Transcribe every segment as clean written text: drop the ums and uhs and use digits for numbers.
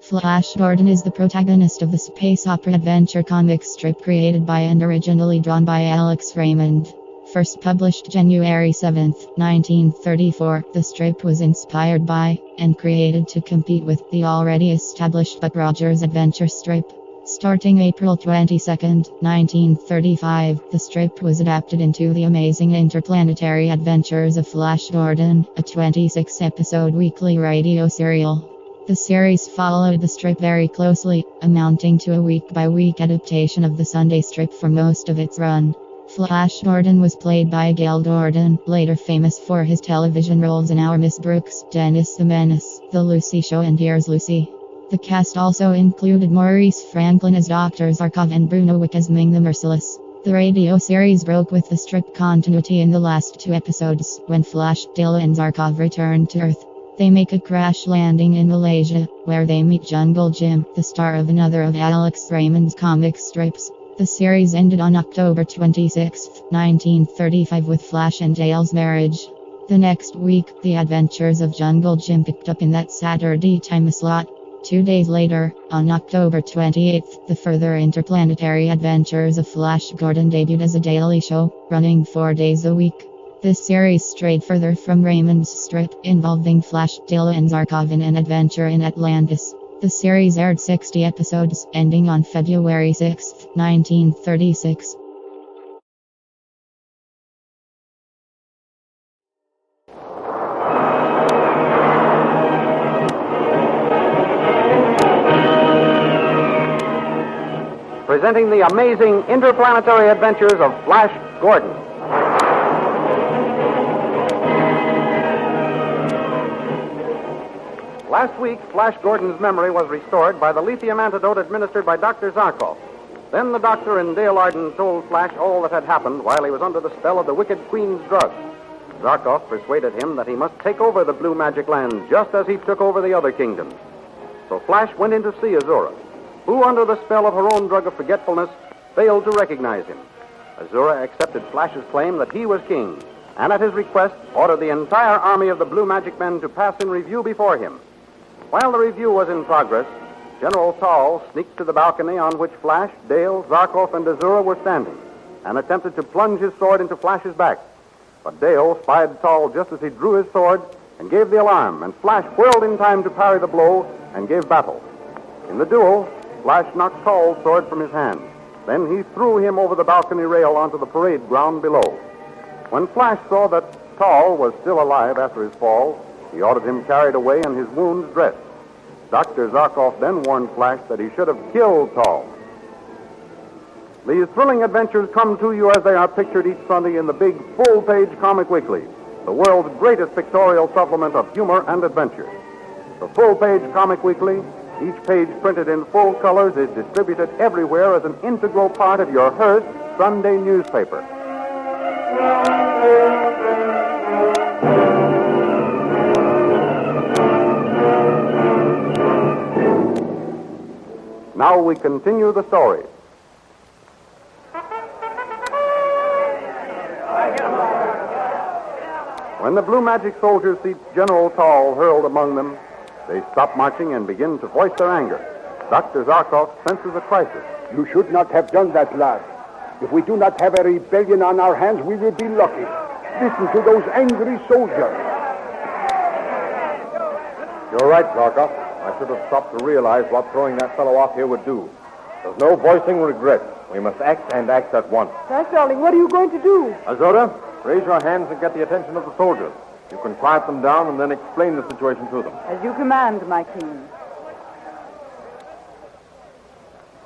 Flash Gordon is the protagonist of the space opera adventure comic strip created by and originally drawn by Alex Raymond. First published January 7, 1934, the strip was inspired by and created to compete with the already established Buck Rogers adventure strip. Starting April 22, 1935, the strip was adapted into The Amazing Interplanetary Adventures of Flash Gordon, a 26-episode weekly radio serial. The series followed the strip very closely, amounting to a week-by-week adaptation of the Sunday strip for most of its run. Flash Gordon was played by Gale Gordon, later famous for his television roles in Our Miss Brooks, Dennis the Menace, The Lucy Show and Here's Lucy. The cast also included Maurice Franklin as Dr. Zarkov and Bruno Wick as Ming the Merciless. The radio series broke with the strip continuity in the last 2 episodes, when Flash, Dale and Zarkov return to Earth. They make a crash landing in Malaysia, where they meet Jungle Jim, the star of another of Alex Raymond's comic strips. The series ended on October 26, 1935 with Flash and Dale's marriage. The next week, the adventures of Jungle Jim picked up in that Saturday time slot. 2 days later, on October 28, the further interplanetary adventures of Flash Gordon debuted as a daily show, running 4 days a week. This series strayed further from Raymond's strip, involving Flash, Dale and Zarkov in an adventure in Atlantis. The series aired 60 episodes, ending on February 6, 1936. Presenting the amazing interplanetary adventures of Flash Gordon. Last week, Flash Gordon's memory was restored by the lithium antidote administered by Dr. Zarkov. Then the doctor and Dale Arden told Flash all that had happened while he was under the spell of the wicked Queen's drug. Zarkov persuaded him that he must take over the Blue Magic Land just as he took over the other kingdoms. So Flash went in to see Azura, who, under the spell of her own drug of forgetfulness, failed to recognize him. Azura accepted Flash's claim that he was king, and at his request ordered the entire army of the Blue Magic Men to pass in review before him. While the review was in progress, General Tall sneaked to the balcony on which Flash, Dale, Zarkov, and Azura were standing, and attempted to plunge his sword into Flash's back. But Dale spied Tall just as he drew his sword and gave the alarm, and Flash whirled in time to parry the blow and gave battle. In the duel, Flash knocked Tall's sword from his hand. Then he threw him over the balcony rail onto the parade ground below. When Flash saw that Tall was still alive after his fall, he ordered him carried away and his wounds dressed. Dr. Zarkov then warned Flash that he should have killed Tall. These thrilling adventures come to you as they are pictured each Sunday in the big full-page Comic Weekly, the world's greatest pictorial supplement of humor and adventure. The full-page Comic Weekly, each page printed in full colors, is distributed everywhere as an integral part of your Hearst Sunday newspaper. Now we continue the story. When the Blue Magic soldiers see General Tall hurled among them, they stop marching and begin to voice their anger. Dr. Zarkov senses a crisis. You should not have done that, lad. If we do not have a rebellion on our hands, we will be lucky. Listen to those angry soldiers. You're right, Zarkov. I should have stopped to realize what throwing that fellow off here would do. There's no voicing regret. We must act and act at once. Flash, darling, what are you going to do? Azura, raise your hands and get the attention of the soldiers. You can quiet them down and then explain the situation to them. As you command, my king.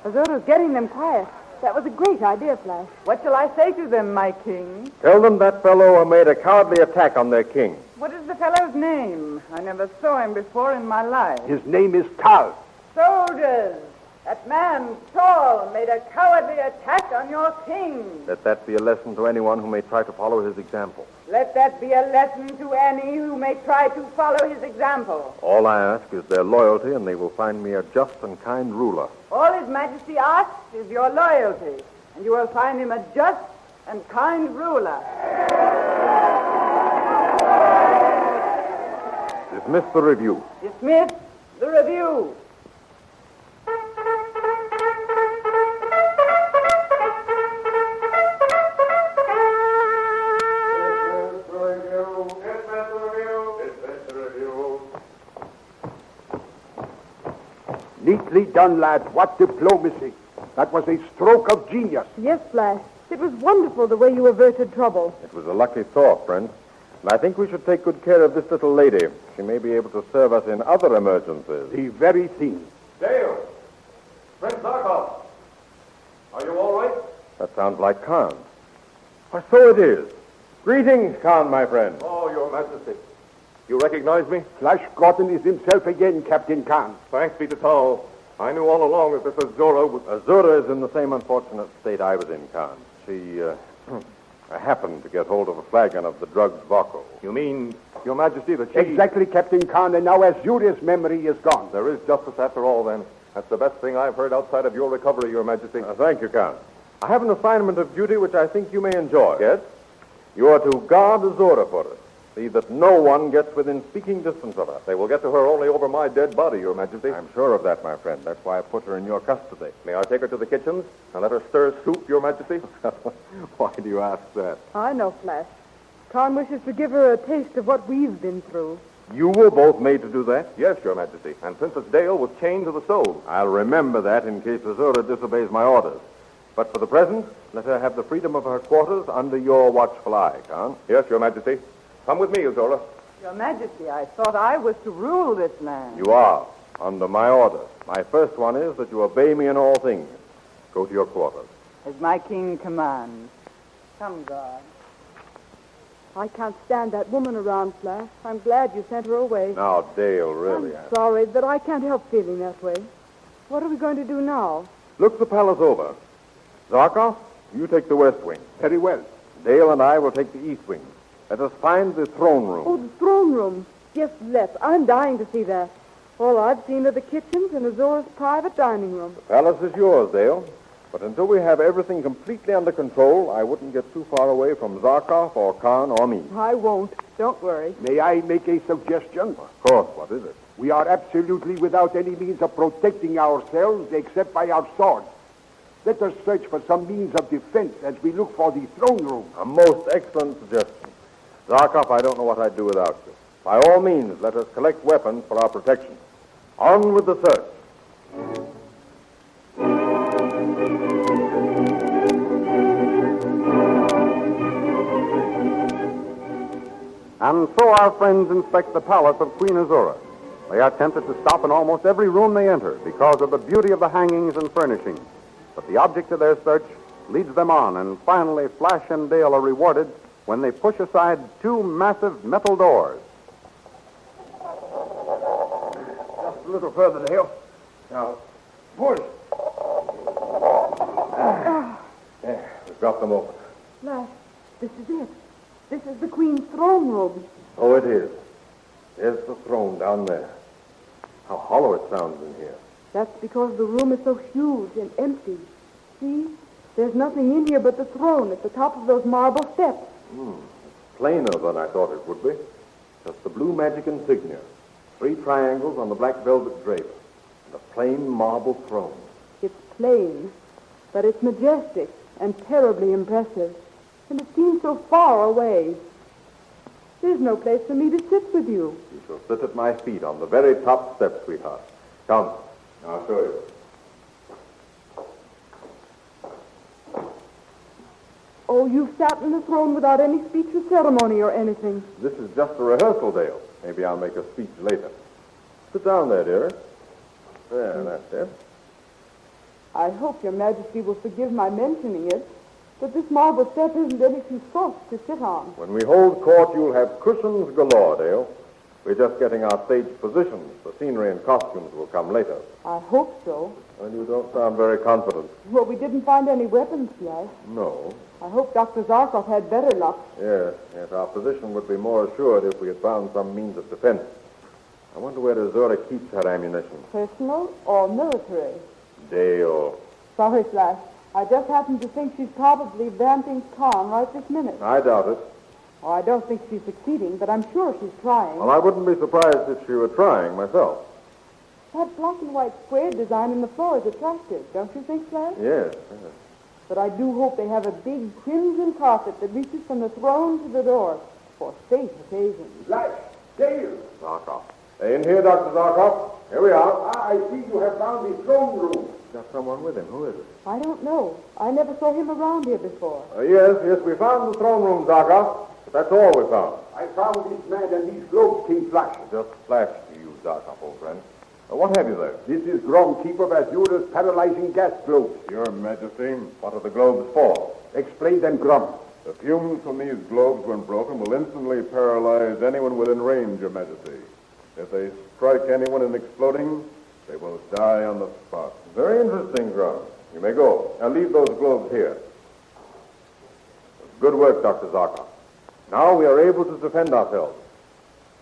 Azura's getting them quiet. That was a great idea, Flash. What shall I say to them, my king? Tell them that fellow made a cowardly attack on their king. What is the fellow's name? I never saw him before in my life. His name is Tal. Soldiers! That man, Saul, made a cowardly attack on your king. Let that be a lesson to anyone who may try to follow his example. Let that be a lesson to any who may try to follow his example. All I ask is their loyalty, and they will find me a just and kind ruler. All His Majesty asks is your loyalty, and you will find him a just and kind ruler. Dismiss the review. Dismiss the review. Neatly done, lad. What diplomacy. That was a stroke of genius. Yes, Flash. It was wonderful the way you averted trouble. It was a lucky thought, friend. And I think we should take good care of this little lady. She may be able to serve us in other emergencies. The very thing. Dale! Prince Zarkov! Are you all right? That sounds like Khan. Why, so it is. Greetings, Khan, my friend. Oh, Your Majesty. You recognize me? FLASHGORDON is himself again, Captain Khan. Thanks be to Tal. I knew all along that this Azura was... Azura is in the same unfortunate state I was in, Khan. She, happened to get hold of a flagon of the drug Zarkov. You mean, Your Majesty, that she... Exactly, Captain Khan, and now Azura's memory is gone. There is justice after all, then. That's the best thing I've heard outside of your recovery, Your Majesty. Thank you, Khan. I have an assignment of duty which I think you may enjoy. Yes? You are to guard Azura for us. See that no one gets within speaking distance of her. They will get to her only over my dead body, Your Majesty. I'm sure of that, my friend. That's why I put her in your custody. May I take her to the kitchens and let her stir soup, Your Majesty? Why do you ask that? I know, Flash. Khan wishes to give her a taste of what we've been through. You were both made to do that? Yes, Your Majesty. And Princess Dale was chained to the stove. I'll remember that in case Azura disobeys my orders. But for the present, let her have the freedom of her quarters under your watchful eye, Khan. Yes, Your Majesty. Come with me, Azura. Your Majesty, I thought I was to rule this land. You are, under my orders. My first one is that you obey me in all things. Go to your quarters. As my king commands. Come, guard. I can't stand that woman around, Flash. I'm glad you sent her away. Now, Dale, really. I'm sorry, but I can't help feeling that way. What are we going to do now? Look the palace over. Zarkov, you take the west wing. Very well. Dale and I will take the east wing. Let us find the throne room. Oh, the throne room. Yes, let's. I'm dying to see that. All I've seen are the kitchens and Azura's private dining room. The palace is yours, Dale. But until we have everything completely under control, I wouldn't get too far away from Zarkov or Khan or me. I won't. Don't worry. May I make a suggestion? Of course. What is it? We are absolutely without any means of protecting ourselves except by our swords. Let us search for some means of defense as we look for the throne room. A most excellent suggestion. Zarkov, I don't know what I'd do without you. By all means, let us collect weapons for our protection. On with the search. And so our friends inspect the palace of Queen Azura. They are tempted to stop in almost every room they enter because of the beauty of the hangings and furnishings. But the object of their search leads them on, and finally Flash and Dale are rewarded when they push aside two massive metal doors. Just a little further, Dale. Now, push. There, we've got them open. Flash, this is it. This is the Queen's throne room. Oh, it is. There's the throne down there. How hollow it sounds in here. That's because the room is so huge and empty. See? There's nothing in here but the throne at the top of those marble steps. Plainer than I thought it would be. Just the blue magic insignia. 3 triangles on the black velvet drape. And a plain marble throne. It's plain, but it's majestic and terribly impressive. And it seems so far away. There's no place for me to sit with you. You shall sit at my feet on the very top step, sweetheart. Come, I'll show you. Oh, you've sat in the throne without any speech or ceremony or anything. This is just a rehearsal, Dale. Maybe I'll make a speech later. Sit down there, dear. There, that's it. I hope Your Majesty will forgive my mentioning it, but this marble step isn't any too soft to sit on. When we hold court, you'll have cushions galore, Dale. We're just getting our stage positions. The scenery and costumes will come later. I hope so. Well, you don't sound very confident. Well, we didn't find any weapons, Flash. No. I hope Dr. Zarkov had better luck. Yes, our position would be more assured if we had found some means of defense. I wonder where Azura keeps her ammunition. Personal or military? Dale. Sorry, Flash. I just happen to think she's probably vamping Khan right this minute. I doubt it. Oh, I don't think she's succeeding, but I'm sure she's trying. Well, I wouldn't be surprised if she were trying myself. That black and white square design in the floor is attractive, don't you think, Flash? Yes. But I do hope they have a big crimson carpet that reaches from the throne to the door for state occasions. Flash, Dale. Zarkov. In here, Dr. Zarkov. Here we are. I see you have found the throne room. Got someone with him. Who is it? I don't know. I never saw him around here before. Yes, we found the throne room, Zarkov. But that's all we found. I found this man and these globes came flashing. Just flash to you, Zarkov, old friend. What have you there? This is Grom, keeper of Azura's paralyzing gas globes. Your Majesty, what are the globes for? Explain them, Grom. The fumes from these globes, when broken, will instantly paralyze anyone within range, Your Majesty. If they strike anyone in exploding, they will die on the spot. Very interesting, Grom. You may go. Now leave those globes here. Good work, Dr. Zarkov. Now we are able to defend ourselves.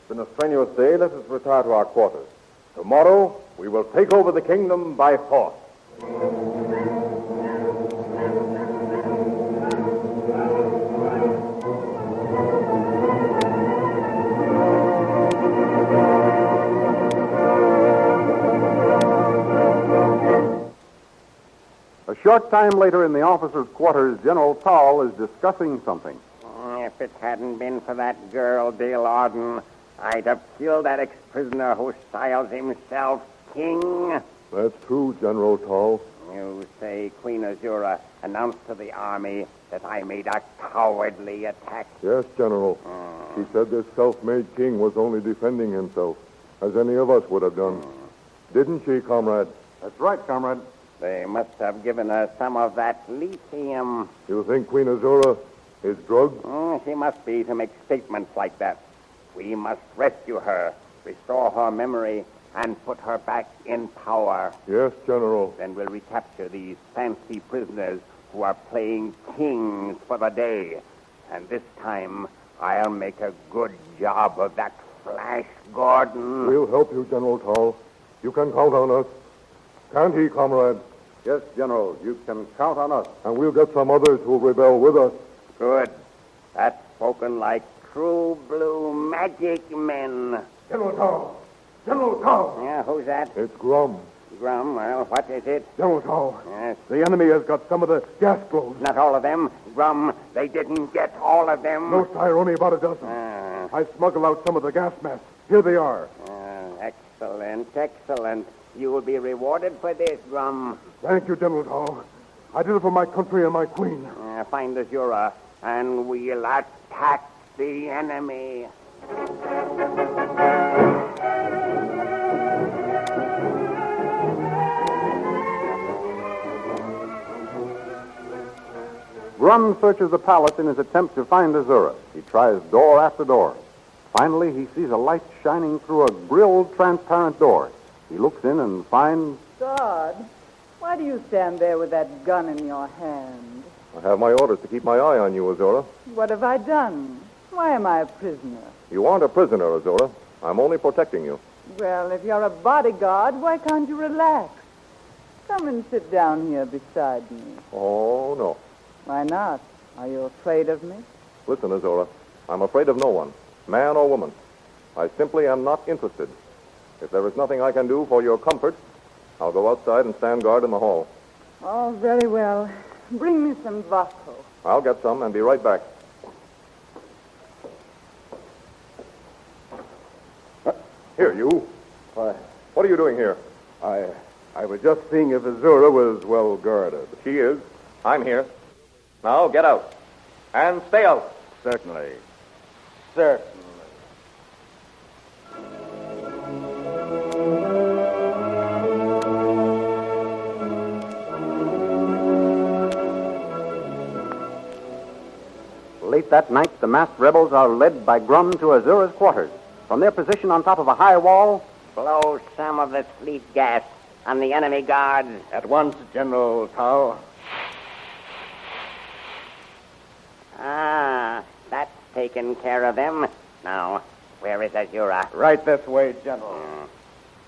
It's been a strenuous day. Let us retire to our quarters. Tomorrow, we will take over the kingdom by force. A short time later in the officers' quarters, General Tall is discussing something. If it hadn't been for that girl, Gale Gordon, I'd have killed that ex-prisoner who styles himself king. That's true, General Tall. You say Queen Azura announced to the army that I made a cowardly attack. Yes, General. He said this self-made king was only defending himself, as any of us would have done. Didn't she, comrade? That's right, comrade. They must have given her some of that lithium. You think Queen Azura is drugged? She must be to make statements like that. We must rescue her, restore her memory, and put her back in power. Yes, General. Then we'll recapture these fancy prisoners who are playing kings for the day. And this time, I'll make a good job of that Flash Gordon. We'll help you, General Tall. You can count on us. Can't he, comrade? Yes, General, you can count on us. And we'll get some others who'll rebel with us. Good. That's spoken like true blue magic men. General Tall. General Tall. Yeah, who's that? It's Grum. Grum, well, what is it? General Tall. Yes. The enemy has got some of the gas globes. Not all of them. Grum, they didn't get all of them. No, sire, only about a dozen. I smuggled out some of the gas masks. Here they are. Excellent, excellent. You will be rewarded for this, Grum. Thank you, General Tall. I did it for my country and my queen. Find Azura, and we'll attack the enemy. Grum searches the palace in his attempt to find Azura. He tries door after door. Finally, he sees a light shining through a grilled, transparent door. He looks in and finds... God, why do you stand there with that gun in your hand? I have my orders to keep my eye on you, Azura. What have I done? Why am I a prisoner? You aren't a prisoner, Azura. I'm only protecting you. Well, if you're a bodyguard, why can't you relax? Come and sit down here beside me. Oh, no. Why not? Are you afraid of me? Listen, Azura. I'm afraid of no one, man or woman. I simply am not interested. If there is nothing I can do for your comfort, I'll go outside and stand guard in the hall. Oh, very well. Bring me some vodka. I'll get some and be right back. Here, you. Why, What are you doing here? I was just seeing if Azura was well guarded. She is. I'm here. Now, get out. And stay out. Certainly. Late that night, the masked rebels are led by Grum to Azura's quarters. From their position on top of a high wall, Blow some of the sleep gas on the enemy guards. At once, General Tao. That's taken care of them. Now, where is Azura? Right this way, General.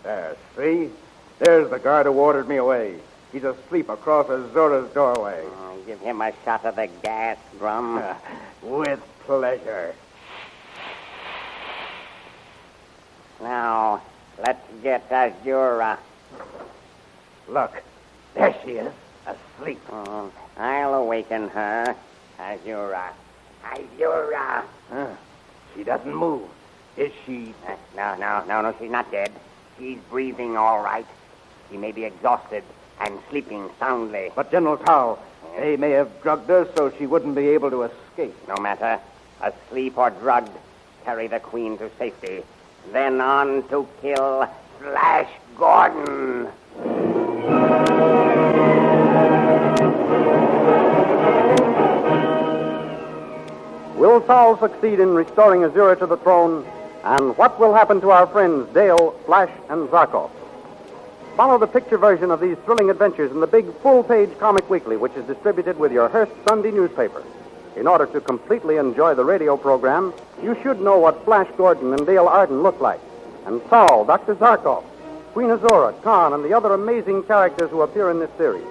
There, see? There's the guard who ordered me away. He's asleep across Azura's doorway. Give him a shot of the gas, Grum. With pleasure. Now, let's get Azura. Look, there she is, asleep. I'll awaken her. Azura. Azura. She doesn't move. Is she... No, she's not dead. She's breathing all right. She may be exhausted and sleeping soundly. But, General Tao, they may have drugged her so she wouldn't be able to escape. No matter. Asleep or drugged, carry the Queen to safety. Then on to kill Flash Gordon. Will Saul succeed in restoring Azura to the throne? And what will happen to our friends Dale, Flash, and Zarkov? Follow the picture version of these thrilling adventures in the big full-page comic weekly, which is distributed with your Hearst Sunday newspaper. In order to completely enjoy the radio program, you should know what Flash Gordon and Dale Arden look like, and Saul, Dr. Zarkov, Queen Azura, Khan, and the other amazing characters who appear in this series.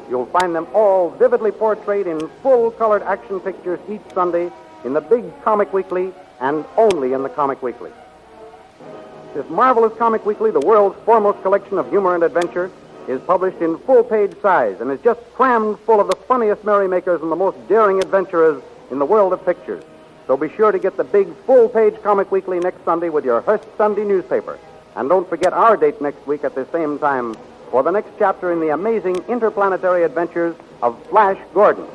You'll find them all vividly portrayed in full-colored action pictures each Sunday in the big comic weekly and only in the comic weekly. This marvelous comic weekly, the world's foremost collection of humor and adventure, is published in full-page size and is just crammed full of the funniest merrymakers and the most daring adventurers in the world of pictures. So be sure to get the big full-page comic weekly next Sunday with your Hearst Sunday newspaper. And don't forget our date next week at the same time for the next chapter in the amazing interplanetary adventures of Flash Gordon.